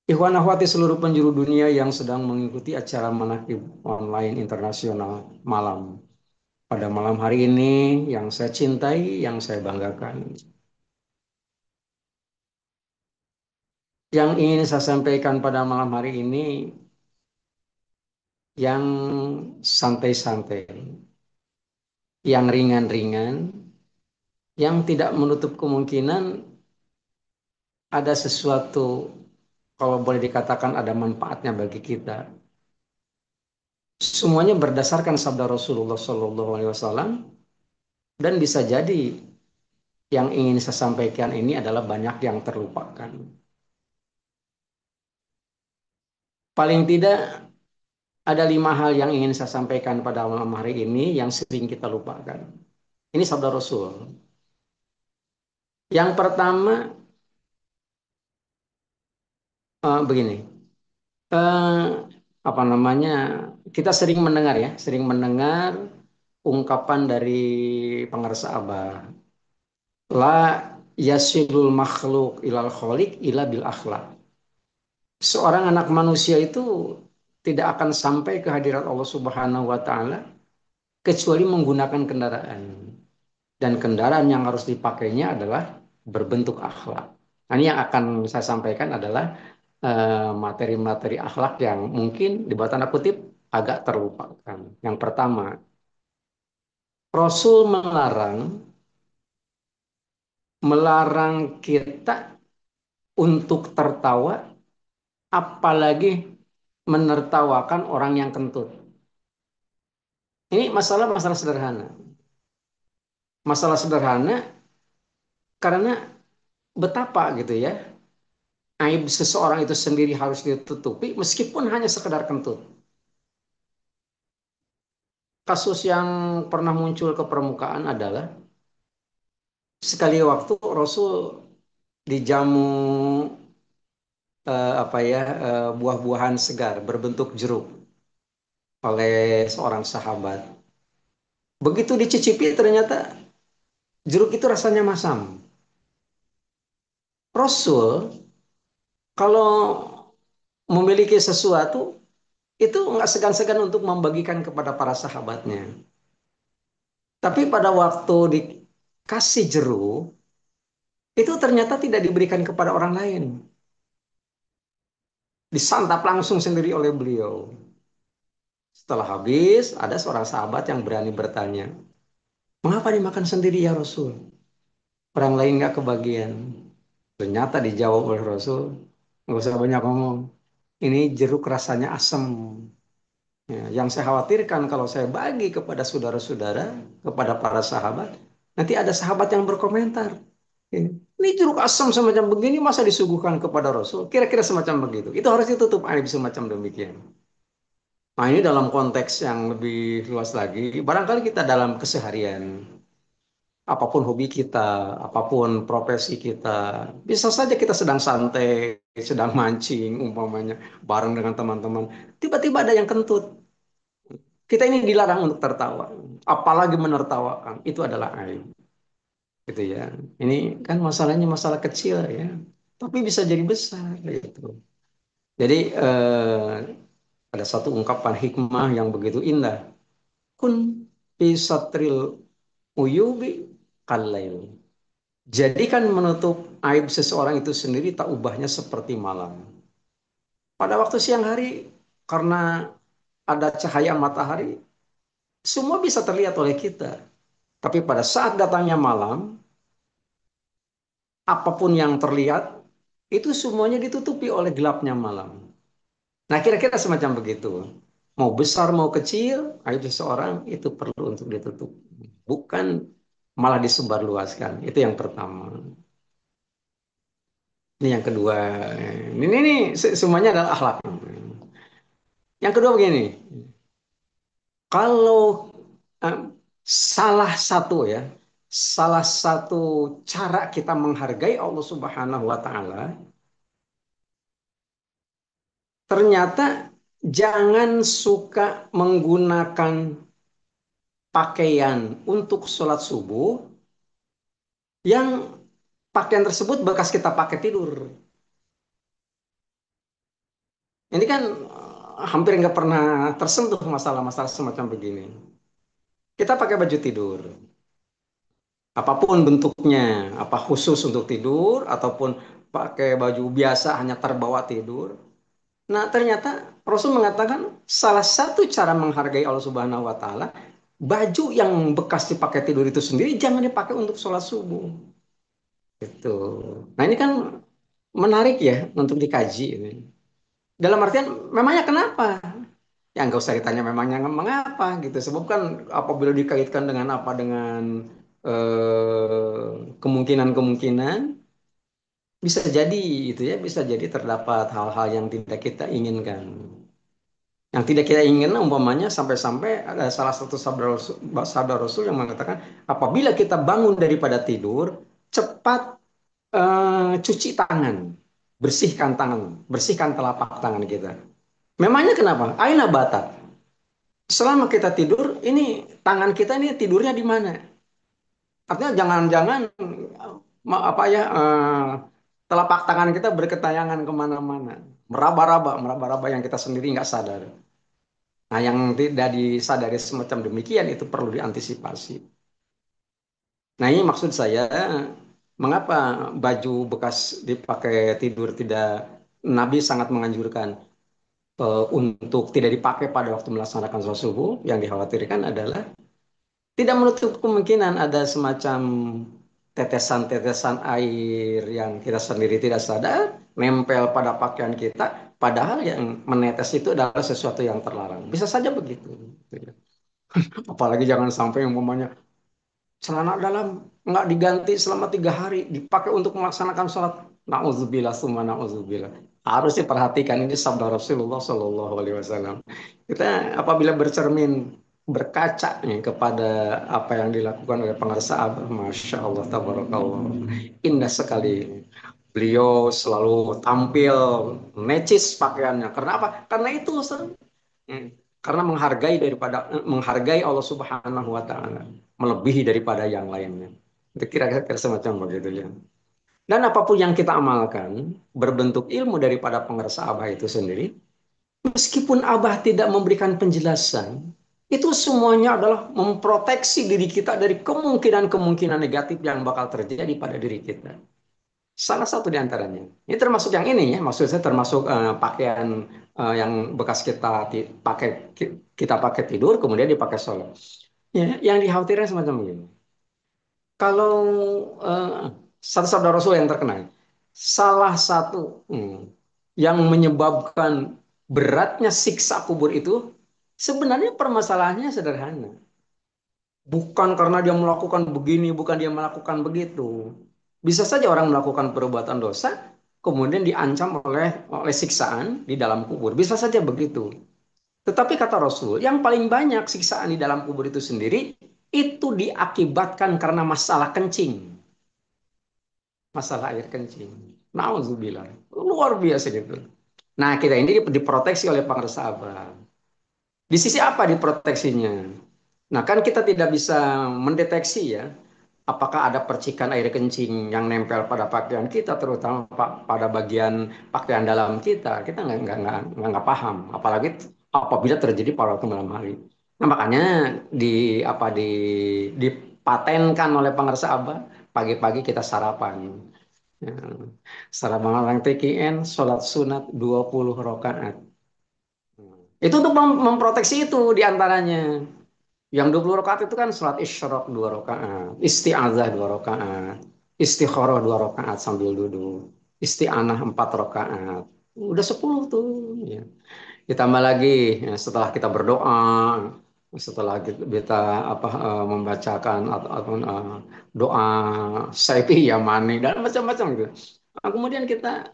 Ikhwan akhwati seluruh penjuru dunia yang sedang mengikuti acara manaqib online internasional malam. Pada malam hari ini yang saya cintai, yang saya banggakan. Yang ingin saya sampaikan pada malam hari ini yang santai-santai, yang ringan-ringan, yang tidak menutup kemungkinan ada sesuatu kalau boleh dikatakan ada manfaatnya bagi kita. Semuanya berdasarkan sabda Rasulullah SAW dan bisa jadi yang ingin saya sampaikan ini adalah banyak yang terlupakan. Paling tidak ada 5 hal yang ingin saya sampaikan pada malam hari ini yang sering kita lupakan. Ini sabda Rasul. Yang pertama begini, eh, apa namanya? Kita sering mendengar ya, sering mendengar ungkapan dari pengarsa Abah. La yasilul makhluk ilal kholik ila bil akhlak. Seorang anak manusia itu tidak akan sampai ke hadirat Allah Subhanahu wa taala kecuali menggunakan kendaraan. Dan kendaraan yang harus dipakainya adalah berbentuk akhlak. Nah, ini yang akan saya sampaikan adalah materi-materi akhlak yang mungkin di bawah tanda kutip agak terlupakan. Yang pertama, Rasul melarang melarang kita untuk tertawa, apalagi menertawakan orang yang kentut. Ini masalah-masalah sederhana. Masalah sederhana karena betapa gitu ya, aib seseorang itu sendiri harus ditutupi meskipun hanya sekedar kentut. Kasus yang pernah muncul ke permukaan adalah sekali waktu Rasul dijamu apa ya buah-buahan segar berbentuk jeruk oleh seorang sahabat. Begitu dicicipi ternyata jeruk itu rasanya masam. Rasul kalau memiliki sesuatu itu nggak segan-segan untuk membagikan kepada para sahabatnya. Tapi pada waktu dikasih jeruk, itu ternyata tidak diberikan kepada orang lain. Disantap langsung sendiri oleh beliau. Setelah habis, ada seorang sahabat yang berani bertanya, mengapa dimakan sendiri ya Rasul? Orang lain nggak kebagian. Ternyata dijawab oleh Rasul, nggak usah banyak ngomong. Ini jeruk rasanya asam. Ya, yang saya khawatirkan kalau saya bagi kepada saudara-saudara, kepada para sahabat, nanti ada sahabat yang berkomentar. Ini jeruk asam semacam begini masa disuguhkan kepada Rasul? Kira-kira semacam begitu. Itu harus ditutup aib semacam demikian. Nah ini dalam konteks yang lebih luas lagi. Barangkali kita dalam keseharian, apapun hobi kita, apapun profesi kita, bisa saja kita sedang santai, sedang mancing umpamanya, bareng dengan teman-teman. Tiba-tiba ada yang kentut. Kita ini dilarang untuk tertawa. Apalagi menertawakan. Itu adalah aib. Gitu ya. Ini kan masalahnya masalah kecil ya. Tapi bisa jadi besar gitu. Jadi ada satu ungkapan hikmah yang begitu indah. Kun pisatril uyubi kalail. Jadikan menutup aib seseorang itu sendiri tak ubahnya seperti malam. Pada waktu siang hari, karena ada cahaya matahari, semua bisa terlihat oleh kita. Tapi pada saat datangnya malam, apapun yang terlihat, itu semuanya ditutupi oleh gelapnya malam. Nah, kira-kira semacam begitu. Mau besar, mau kecil, aib seseorang itu perlu untuk ditutup. Bukan malah disebarluaskan. Itu yang pertama. Ini yang kedua. Ini semuanya adalah akhlak. Yang kedua begini. Kalau eh, salah satu ya, salah satu cara kita menghargai Allah Subhanahu wa taala, ternyata jangan suka menggunakan pakaian untuk sholat subuh yang pakaian tersebut bekas kita pakai tidur. Ini kan hampir nggak pernah tersentuh masalah-masalah semacam begini. Kita pakai baju tidur, apapun bentuknya, apa khusus untuk tidur ataupun pakai baju biasa hanya terbawa tidur. Nah, ternyata Rasul mengatakan salah satu cara menghargai Allah Subhanahu wa taala, baju yang bekas dipakai tidur itu sendiri jangan dipakai untuk sholat subuh. Gitu. Nah, ini kan menarik ya untuk dikaji ini. Dalam artian memangnya kenapa? Ya nggak usah ditanya memangnya mengapa gitu. Sebab kan apabila dikaitkan dengan apa dengan kemungkinan-kemungkinan bisa jadi itu ya bisa jadi terdapat hal-hal yang tidak kita inginkan. Yang tidak kita inginkan umpamanya sampai-sampai ada salah satu sabda Rasul yang mengatakan apabila kita bangun daripada tidur cepat cuci tangan, bersihkan telapak tangan kita. Memangnya kenapa? Aina batat. Selama kita tidur, ini tangan kita ini tidurnya di mana? Artinya jangan-jangan apa ya telapak tangan kita berketayangan kemana-mana, meraba-raba yang kita sendiri nggak sadar. Nah, yang tidak disadari semacam demikian itu perlu diantisipasi. Nah, ini maksud saya, mengapa baju bekas dipakai tidur tidak Nabi sangat menganjurkan untuk tidak dipakai pada waktu melaksanakan sholat subuh. Yang dikhawatirkan adalah tidak menutup kemungkinan ada semacam tetesan-tetesan air yang kita sendiri tidak sadar nempel pada pakaian kita, padahal yang menetes itu adalah sesuatu yang terlarang. Bisa saja begitu. Apalagi jangan sampai yang umpamanya celana dalam nggak diganti selama 3 hari dipakai untuk melaksanakan sholat. Nauzubillah summa nauzubillah. Harus diperhatikan ini sabda Rasulullah Shallallahu Alaihi Wasallam. Kita apabila bercermin berkaca nih kepada apa yang dilakukan oleh pengarsa Abah, masya Allah, tabarakallah, indah sekali. Beliau selalu tampil necis pakaiannya. Karena apa? Karena itu, Ustaz. Karena menghargai Allah Subhanahu wa taala melebihi daripada yang lainnya. Itu kira-kira semacam begitu ya. Dan apapun yang kita amalkan berbentuk ilmu daripada pengersa Abah itu sendiri, meskipun Abah tidak memberikan penjelasan, itu semuanya adalah memproteksi diri kita dari kemungkinan-kemungkinan negatif yang bakal terjadi pada diri kita. Salah satu di antaranya. Ini termasuk yang ini ya, maksud saya termasuk pakaian yang bekas kita pakai tidur kemudian dipakai sholat. Ya, yang dikhawatirkan semacam begini. Kalau satu sabda Rasul yang terkenal, salah satu yang menyebabkan beratnya siksa kubur itu sebenarnya permasalahannya sederhana. Bukan karena dia melakukan begini, bukan dia melakukan begitu. Bisa saja orang melakukan perbuatan dosa, kemudian diancam oleh siksaan di dalam kubur. Bisa saja begitu. Tetapi kata Rasul, yang paling banyak siksaan di dalam kubur itu sendiri, itu diakibatkan karena masalah kencing. Masalah air kencing. Nauzubillah. Luar biasa gitu. Nah, kita ini diproteksi oleh pengersa abad. Di sisi apa diproteksinya? Nah, kan kita tidak bisa mendeteksi ya, apakah ada percikan air kencing yang nempel pada pakaian kita, terutama pada bagian pakaian dalam kita. Kita nggak paham, apalagi apabila terjadi pada waktu malam hari. Nah, makanya dipatenkan oleh pengarsa Abah, pagi-pagi kita sarapan. Ya, sarapan orang TKN, sholat sunat 20 rakaat. Itu untuk memproteksi itu diantaranya. Yang 20 rakaat itu kan sholat isyraq 2 rakaat, isti'adzah 2 rakaat, istikharah 2 rakaat sambil duduk, isti'anah 4 rakaat. Udah 10 tuh. Ya. Ditambah lagi ya, setelah kita berdoa, setelah kita membacakan atau doa Saifi Yamani dan macam-macam gitu. Nah, kemudian kita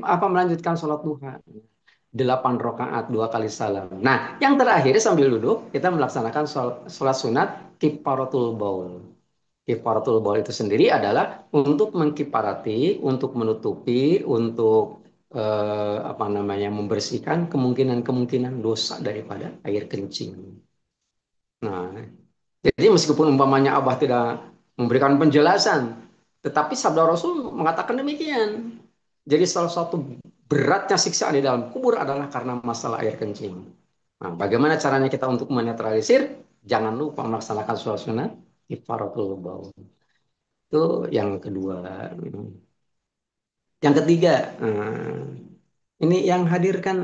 melanjutkan sholat duha. 8 rakaat 2 kali salam. Nah, yang terakhir sambil duduk kita melaksanakan sholat sunat kifaratul baul. Kifaratul baul itu sendiri adalah untuk mengkiparati, untuk menutupi, untuk membersihkan kemungkinan-kemungkinan dosa daripada air kencing. Nah, jadi meskipun umpamanya Abah tidak memberikan penjelasan, tetapi sabda Rasul mengatakan demikian. Jadi salah satu beratnya siksa di dalam kubur adalah karena masalah air kencing. Nah, bagaimana caranya kita untuk menetralisir? Jangan lupa melaksanakan sholat sunat kifaratul baul. Itu yang kedua. Yang ketiga, ini yang hadir kan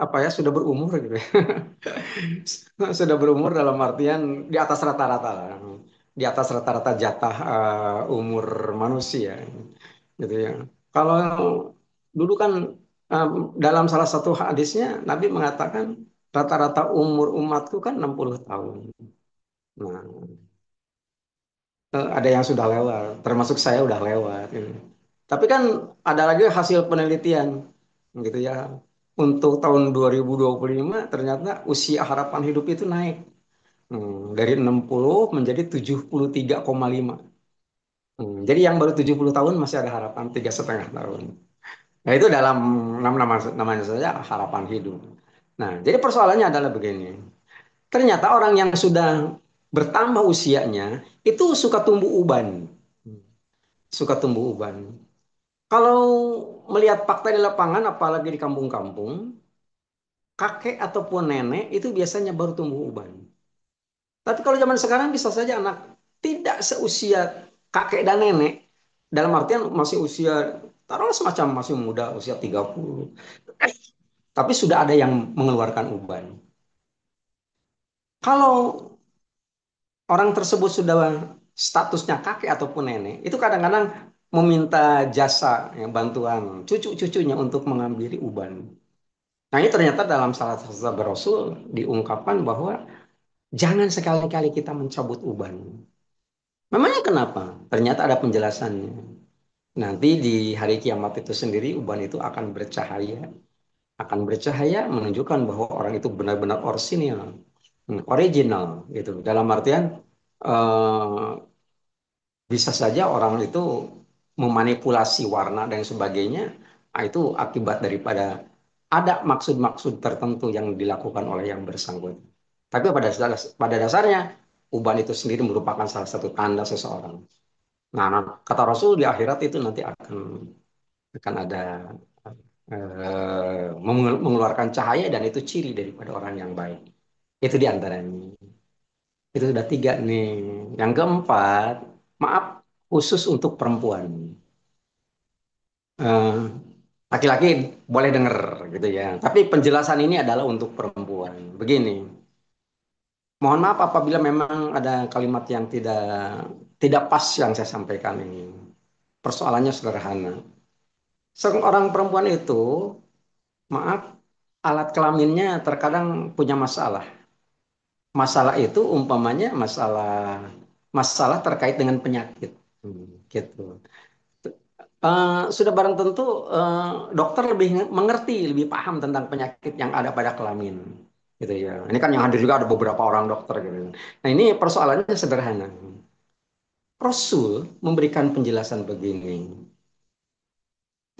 apa ya sudah berumur gitu ya. Sudah berumur dalam artian di atas rata-rata lah. Di atas rata-rata jatah umur manusia gitu ya. Kalau dulu kan eh, dalam salah satu hadisnya Nabi mengatakan rata-rata umur umatku kan 60 tahun. Nah, ada yang sudah lewat, termasuk saya udah lewat gitu. Tapi kan ada lagi hasil penelitian gitu ya. Untuk tahun 2025 ternyata usia harapan hidup itu naik. Dari 60 menjadi 73,5. Jadi yang baru 70 tahun masih ada harapan 3,5 tahun. Nah itu dalam namanya saja harapan hidup. Nah jadi persoalannya adalah begini. Ternyata orang yang sudah bertambah usianya itu suka tumbuh uban. Hmm, Suka tumbuh uban. Kalau melihat fakta di lapangan apalagi di kampung-kampung, kakek ataupun nenek itu biasanya baru tumbuh uban. Tapi kalau zaman sekarang bisa saja anak tidak seusia kakek dan nenek, dalam artian masih usia, taruhlah semacam masih muda, usia 30. Tapi sudah ada yang mengeluarkan uban. Kalau orang tersebut sudah statusnya kakek ataupun nenek, itu kadang-kadang meminta jasa, ya, bantuan cucu-cucunya untuk mengambil uban. Nah ini ternyata dalam salah satu sabda Rasul diungkapkan bahwa jangan sekali-kali kita mencabut uban. Memangnya kenapa? Ternyata ada penjelasannya. Nanti di hari kiamat itu sendiri uban itu akan bercahaya. Akan bercahaya menunjukkan bahwa orang itu benar-benar original gitu. Dalam artian eh, bisa saja orang itu memanipulasi warna dan sebagainya. Nah, itu akibat daripada ada maksud-maksud tertentu yang dilakukan oleh yang bersangkutan. Tapi pada dasarnya uban itu sendiri merupakan salah satu tanda seseorang. Nah, kata Rasul di akhirat itu nanti akan ada mengeluarkan cahaya dan itu ciri daripada orang yang baik. Itu di antaranya. Itu sudah tiga nih. Yang keempat, maaf khusus untuk perempuan. Eh, Laki-laki boleh dengar gitu ya. Tapi penjelasan ini adalah untuk perempuan. Begini, mohon maaf apabila memang ada kalimat yang tidak pas yang saya sampaikan ini. Persoalannya sederhana. Seorang perempuan itu, maaf, alat kelaminnya terkadang punya masalah. Masalah itu umpamanya masalah terkait dengan penyakit. Gitu. Sudah barang tentu dokter lebih mengerti, lebih paham tentang penyakit yang ada pada kelamin. Gitu ya. Ini kan yang hadir juga ada beberapa orang dokter gitu. Nah, ini persoalannya sederhana. Rasul memberikan penjelasan begini.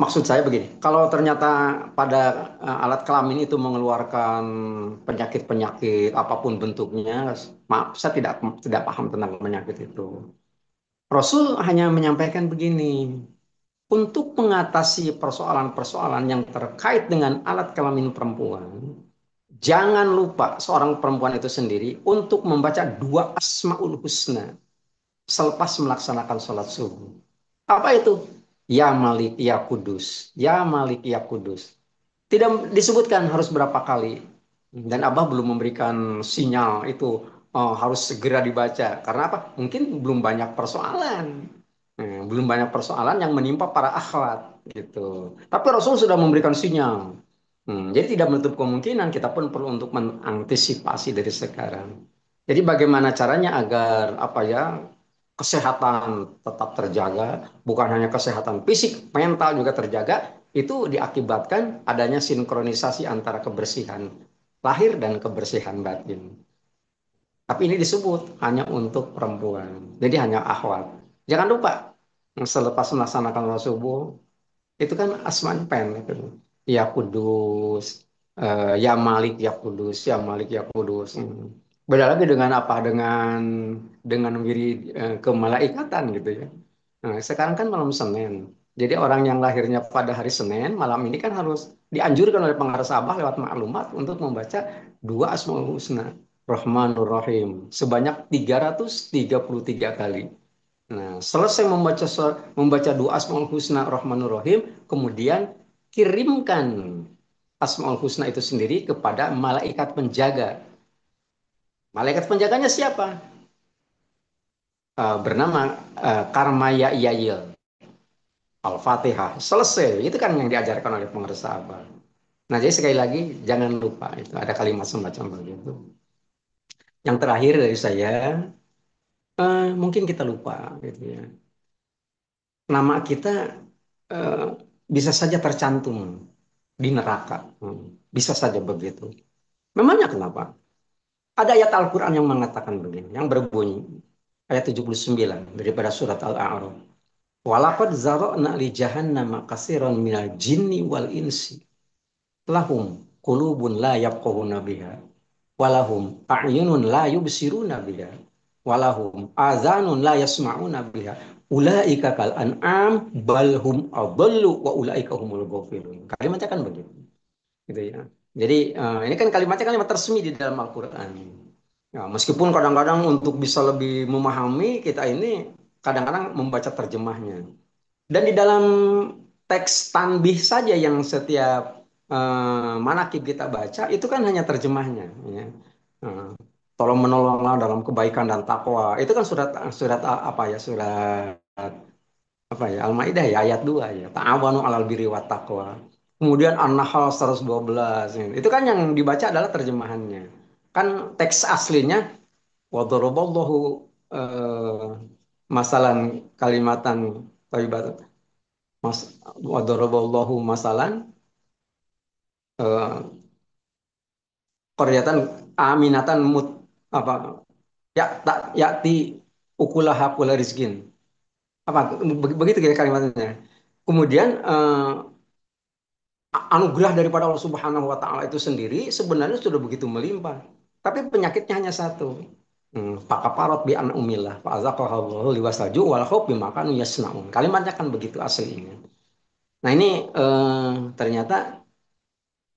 Maksud saya begini, kalau ternyata pada alat kelamin itu mengeluarkan penyakit-penyakit apapun bentuknya, maaf saya tidak paham tentang penyakit itu. Rasul hanya menyampaikan begini, untuk mengatasi persoalan-persoalan yang terkait dengan alat kelamin perempuan, jangan lupa seorang perempuan itu sendiri untuk membaca dua Asmaul Husna selepas melaksanakan sholat subuh. Apa itu? Ya Malik, ya Kudus. Ya Malik, ya Kudus. Tidak disebutkan harus berapa kali. Dan Abah belum memberikan sinyal itu harus segera dibaca. Karena apa? Mungkin belum banyak persoalan. Belum banyak persoalan yang menimpa para akhlak gitu. Tapi Rasul sudah memberikan sinyal. Jadi tidak menutup kemungkinan kita pun perlu untuk mengantisipasi dari sekarang. Jadi bagaimana caranya agar apa ya kesehatan tetap terjaga, bukan hanya kesehatan fisik, mental juga terjaga, itu diakibatkan adanya sinkronisasi antara kebersihan lahir dan kebersihan batin. Tapi ini disebut hanya untuk perempuan. Jadi hanya akhwat. Jangan lupa, selepas melaksanakan sholat subuh, itu kan asmanya pendek. Gitu. Ya Kudus, ya Malik, ya Kudus, ya Malik, ya Kudus. Beda lagi dengan apa? Dengan wiri kemalaikatan gitu ya. Nah, sekarang kan malam Senin. Jadi orang yang lahirnya pada hari Senin, malam ini kan harus dianjurkan oleh pengarang Sabah lewat maklumat untuk membaca dua Asmaul Husna, Rahmanur Rahim, sebanyak 333 kali. Nah, selesai membaca dua Asmaul Husna, Rahmanur Rahim, kemudian kirimkan Asmaul Husna itu sendiri kepada malaikat penjaga. Malaikat penjaganya siapa? Bernama Karmaya Yail. Al-Fatihah. Selesai. Itu kan yang diajarkan oleh pengarang Sabah. Nah, jadi sekali lagi jangan lupa itu ada kalimat semacam begitu. Yang terakhir dari saya, mungkin kita lupa gitu ya. Nama kita eh, bisa saja tercantum di neraka. Bisa saja begitu. Memangnya kenapa? Ada ayat Al-Quran yang mengatakan begini, yang berbunyi ayat 79 daripada surat Al-A'raf. Walaqad zara'na li jahannama katsiran minal jinni wal insi lahum qulubun la yafqahuna biha walahum a'yunun la yubsiruna biha walahum azanun la yasma'una biha ulaika kal an'am bal hum adallu wa ulaika humul ghafilun. Kalimatnya kan begitu gitu ya. Jadi ini kan kalimatnya kalimat resmi di dalam Al-Qur'an. Ya, meskipun kadang-kadang untuk bisa lebih memahami kita ini kadang-kadang membaca terjemahnya. Dan di dalam teks tanbih saja yang setiap manakib kita baca itu kan hanya terjemahnya. Ya. Eh, Tolong menolonglah dalam kebaikan dan takwa. Itu kan surat surat apa ya surat apa ya Al-Maidah ya ayat 2 ya. Ta'awanu 'alal birri wat taqwa. Kemudian An-Nahl 112. Ya. Itu kan yang dibaca adalah terjemahannya. Kan teks aslinya wa daraballahu masalan kalimatan thayyibatan Mas wadaraballahu masalan eh, qaryatan aminatan mut apa ya tak yati ukulaha kula rizkin apa begitu kira kalimatnya. Kemudian anugerah daripada Allah Subhanahu wa taala itu sendiri sebenarnya sudah begitu melimpah. Tapi penyakitnya hanya satu. Fakaparot bi an umillah fa azaqahallahu liwasaju wal khawf bima kanu yasnaun. Kalimatnya kan begitu aslinya. Nah, ini ternyata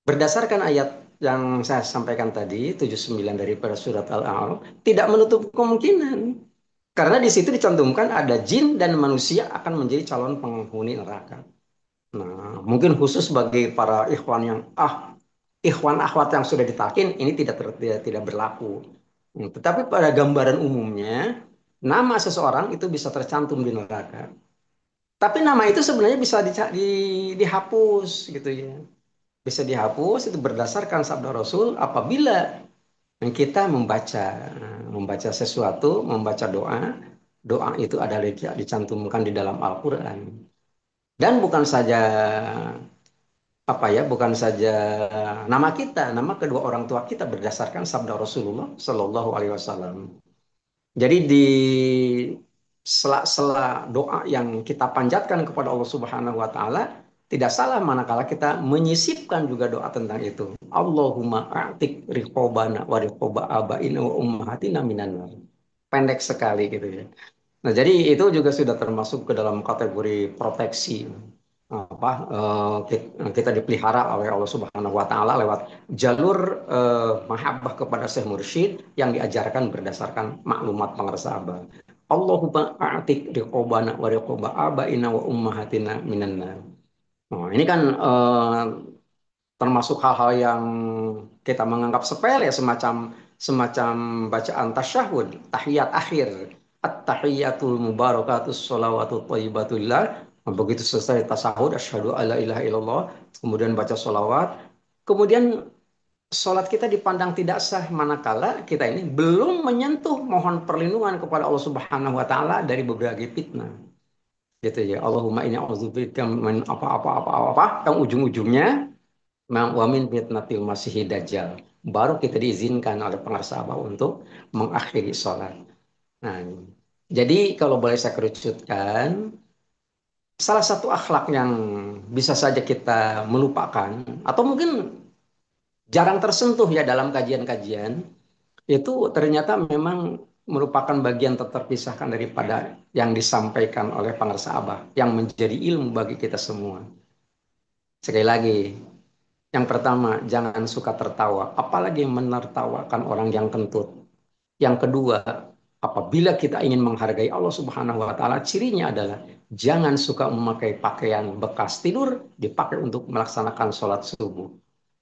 berdasarkan ayat yang saya sampaikan tadi, 79 daripada surat Al-A'raf, tidak menutup kemungkinan. Karena di situ dicantumkan ada jin dan manusia akan menjadi calon penghuni neraka. Nah, mungkin khusus bagi para ikhwan yang ikhwan akhwat yang sudah ditakin ini tidak berlaku. Tetapi pada gambaran umumnya, nama seseorang itu bisa tercantum di neraka. Tapi nama itu sebenarnya bisa dihapus gitu ya. Bisa dihapus itu berdasarkan sabda Rasul apabila kita membaca sesuatu, membaca doa, doa itu adalah dicantumkan di dalam Al-Qur'an. Dan bukan saja bukan saja nama kita, nama kedua orang tua kita berdasarkan sabda Rasulullah Shallallahu alaihi wasallam. Jadi di sela-sela doa yang kita panjatkan kepada Allah Subhanahu wa taala tidak salah manakala kita menyisipkan juga doa tentang itu. Allahumma a'tik riqobana wa riqoba abaina wa ummahatina minan nar. Pendek sekali gitu ya. Nah, jadi itu juga sudah termasuk ke dalam kategori proteksi kita dipelihara oleh Allah Subhanahu wa taala lewat jalur mahabbah kepada Syekh Mursyid yang diajarkan berdasarkan maklumat pengersabah. Allahumma a'tik riqobana wa riqoba abaina wa ummahatina minan nar. Nah, ini kan termasuk hal-hal yang kita menganggap sepele semacam semacam bacaan tasyahud, tahiyat akhir, at-tahiyatul mubarakatus sholawatut thayyibatullah. Begitu selesai tasahud, asyhadu alla ilaha illallah, kemudian baca sholawat, kemudian sholat kita dipandang tidak sah manakala kita ini belum menyentuh mohon perlindungan kepada Allah Subhanahu wa taala dari berbagai fitnah. Gitu ya. Allahumma inni a'udzubika min apa-apa yang ujung-ujungnya wa min fitnatil masihid dajjal. Baru kita diizinkan oleh pengarsabah untuk mengakhiri sholat. Nah, jadi kalau boleh saya kerucutkan, salah satu akhlak yang bisa saja kita melupakan atau mungkin jarang tersentuh ya dalam kajian-kajian itu ternyata memang merupakan bagian terpisahkan daripada yang disampaikan oleh pengarsa Abah yang menjadi ilmu bagi kita semua. Sekali lagi, yang pertama, jangan suka tertawa, apalagi menertawakan orang yang kentut. Yang kedua, apabila kita ingin menghargai Allah Subhanahu wa taala, cirinya adalah jangan suka memakai pakaian bekas tidur dipakai untuk melaksanakan sholat subuh.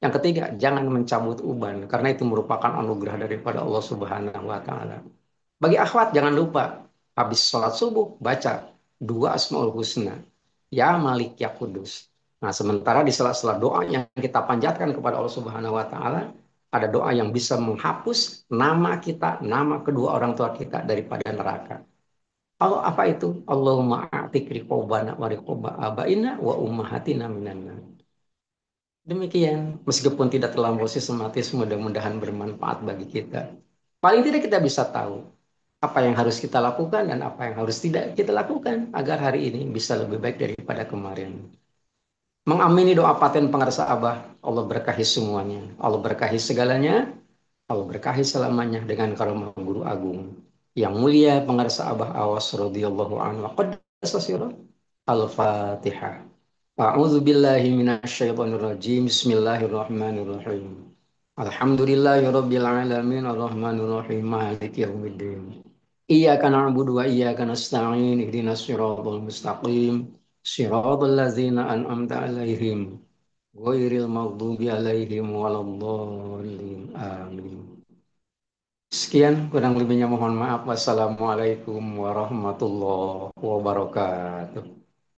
Yang ketiga, jangan mencabut uban karena itu merupakan anugerah daripada Allah Subhanahu wa taala. Bagi akhwat jangan lupa habis sholat subuh baca dua Asmaul Husna. Ya Malik ya Kudus. Nah, sementara di sela-sela doa yang kita panjatkan kepada Allah Subhanahu wa taala, ada doa yang bisa menghapus nama kita, nama kedua orang tua kita daripada neraka. Allah apa itu? Allahumma a'tik riqobana wa riqoba abaina wa ummahatina minan nar. Demikian, meskipun tidak terlampau sistematis, mudah-mudahan bermanfaat bagi kita. Paling tidak kita bisa tahu apa yang harus kita lakukan dan apa yang harus tidak kita lakukan agar hari ini bisa lebih baik daripada kemarin. Mengamini doa paten pengarsa Abah, Allah berkahi semuanya, Allah berkahi segalanya, Allah berkahi selamanya dengan karomah guru agung. Yang mulia pengarsa Abah Awas radhiyallahu anhu. Al-Fatihah. A'udzu billahi minasyaitonir rajim. Bismillahirrahmanirrahim. Alhamdulillahirabbil alamin arrahmanir rahim maliki yaumiddin. Iyyaka na'budu wa iyyaka nasta'in ihdinas siratal mustaqim. Siratal ladzina an'amta 'alaihim ghairil maghdubi 'alaihim waladdallin. Amin. Sekian kurang lebihnya mohon maaf. Wassalamualaikum warahmatullahi wabarakatuh.